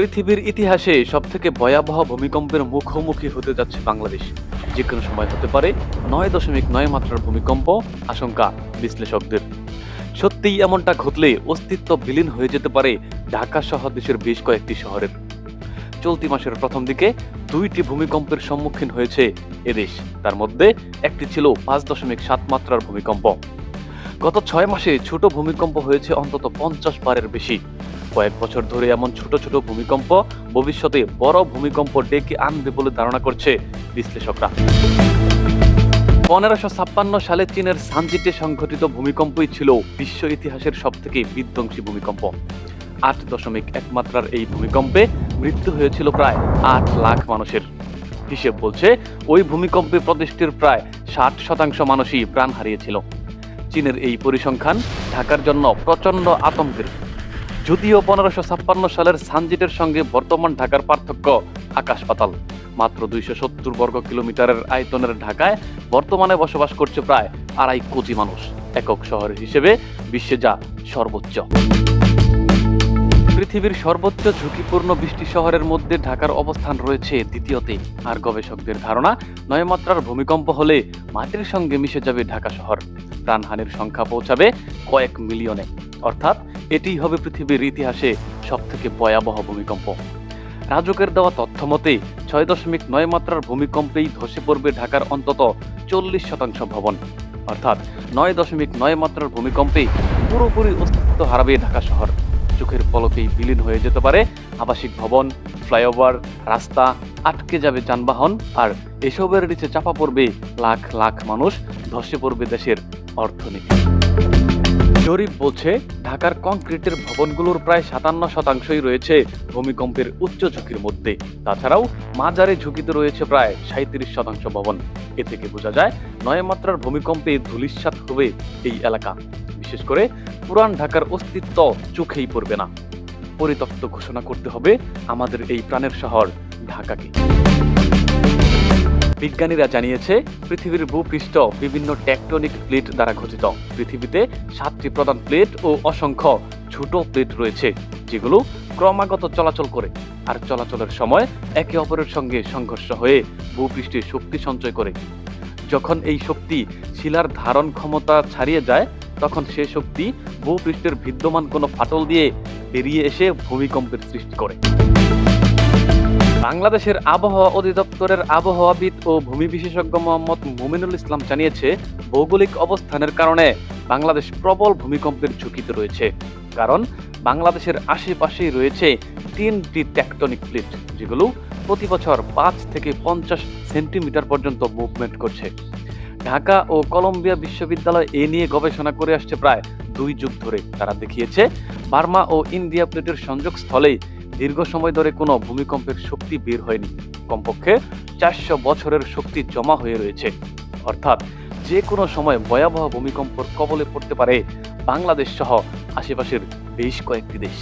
পৃথিবীর ইতিহাসে সবথেকে ভয়াবহ ভূমিকম্পের মুখোমুখি হতে যাচ্ছে বাংলাদেশ। যে কোনো সময় হতে পারে 9.9 মাত্রার ভূমিকম্প, আশঙ্কা বিশ্লেষকদের। সত্যিই এমনটা ঘটলে অস্তিত্ব বিলীন হয়ে যেতে পারে ঢাকা সহ দেশের বেশ কয়েকটি শহরের। চলতি মাসের প্রথম দিকে 2টি ভূমিকম্পের সম্মুখীন হয়েছে এদেশ। তার মধ্যে একটি ছিল 5.7 মাত্রার ভূমিকম্প। গত 6 মাসে ছোট ভূমিকম্প হয়েছে অন্তত 50 বারের বেশি। কয়েক বছর ধরে এমন ছোট ছোট ভূমিকম্প ভবিষ্যতে বড় ভূমিকম্প ডেকে আনবে বলে ধারণা করছে বিশ্লেষকরা। 1556 সালে চীনের সানজিতে সংঘটিত ভূমিকম্পই ছিল বিশ্ব ইতিহাসের সবথেকে বিধ্বংসী ভূমিকম্প। 8.1 মাত্রার এই ভূমিকম্পে মৃত্যু হয়েছিল প্রায় 8 লাখ মানুষের। হিসেব বলছে ওই ভূমিকম্পে প্রদেশটির প্রায় 60% মানুষই প্রাণ হারিয়েছিল। চীনের এই পরিসংখ্যান ঢাকার জন্য প্রচন্ড আতঙ্কের। যদিও 1556 সালের সানজিটের সঙ্গে বর্তমান ঢাকার পার্থক্য আকাশ পাতাল। মাত্র 270 বর্গ কিলোমিটারের আয়তনের ঢাকায় বর্তমানে বসবাস করছে প্রায় 2.5 কোটি মানুষ। একক শহর হিসেবে বিশ্বে যা সর্বোচ্চ। পৃথিবীর সর্বোচ্চ ঝুঁকিপূর্ণ 20টি শহরের মধ্যে ঢাকার অবস্থান রয়েছে দ্বিতীয়তে। আর গবেষকদের ধারণা 9 মাত্রার ভূমিকম্প হলে মাটির সঙ্গে মিশে যাবে ঢাকা শহর। প্রাণহানির সংখ্যা পৌঁছাবে কয়েক মিলিয়নে। অর্থাৎ এটিই হবে পৃথিবীর ইতিহাসে সবথেকে ভয়াবহ ভূমিকম্প। রাজুকের দেওয়া তথ্য মতে 6.9 মাত্রার ভূমিকম্পেই ধসে পড়বে ঢাকার অন্তত 40% ভবন। অর্থাৎ 9.9 মাত্রার ভূমিকম্পে পুরোপুরি অস্তিত্ব হারাবে ঢাকা শহর। চোখের পলকেই বিলীন হয়ে যেতে পারে আবাসিক ভবন, ফ্লাইওভার, রাস্তা, আটকে যাবে যানবাহন, আর এসবের নিচে চাপা পড়বে লাখ লাখ মানুষ, ধসে পড়বে দেশের অর্থনীতি। জরিপ বলছে ঢাকার কংক্রিটের ভবনগুলোর প্রায় 57%ই রয়েছে ভূমিকম্পের উচ্চ ঝুঁকির মধ্যে। তাছাড়াও মাঝারি ঝুঁকিতে রয়েছে প্রায় 37% ভবন। এ থেকে বোঝা যায় 9 মাত্রার ভূমিকম্পে ধূলিসাৎ হবে এই এলাকা। বিশেষ করে পুরান ঢাকার অস্তিত্ব চোখেই পড়বে না। পরিত্যক্ত ঘোষণা করতে হবে আমাদের এই প্রাণের শহর ঢাকাকে। বিজ্ঞানীরা জানিয়েছে পৃথিবীর ভূপৃষ্ঠ বিভিন্ন টেকটনিক প্লেট দ্বারা গঠিত। পৃথিবীতে 7টি প্রধান প্লেট ও অসংখ্য ছোট প্লেট রয়েছে, যেগুলো ক্রমাগত চলাচল করে। আর চলাচলের সময় একে অপরের সঙ্গে সংঘর্ষ হয়ে ভূপৃষ্ঠে শক্তি সঞ্চয় করে। যখন এই শক্তি শিলার ধারণ ক্ষমতা ছাড়িয়ে যায়, তখন সে শক্তি ভূপৃষ্ঠের বিদ্যমান কোনো ফাটল দিয়ে বেরিয়ে এসে ভূমিকম্পের সৃষ্টি করে। বাংলাদেশের আবহাওয়া অধিদপ্তরের আবহাওয়াবিদ ও ভূমি বিশেষজ্ঞ মোহাম্মদ মুমিনুল ইসলাম জানিয়েছে, ভৌগোলিক অবস্থানের কারণে বাংলাদেশ প্রবল ভূমিকম্পের ঝুঁকিতে রয়েছে। কারণ বাংলাদেশের আশেপাশেই রয়েছে 3টি টেকটনিক প্লেট, যেগুলো প্রতি বছর 5 থেকে 50 সেন্টিমিটার পর্যন্ত মুভমেন্ট করছে। ঢাকা ও কলম্বিয়া বিশ্ববিদ্যালয় এ নিয়ে গবেষণা করে আসছে প্রায় 2 যুগ ধরে। তারা দেখিয়েছে বার্মা ও ইন্ডিয়া প্লেটের সংযোগস্থলেই দীর্ঘ সময় ধরে কোনো ভূমিকম্পের শক্তি বের হয়নি। কমপক্ষে 400 বছরের শক্তি জমা হয়ে রয়েছে। অর্থাৎ যে কোনো সময় ভয়াবহ ভূমিকম্পের কবলে পড়তে পারে বাংলাদেশ সহ আশেপাশের বেশ কয়েকটি দেশ।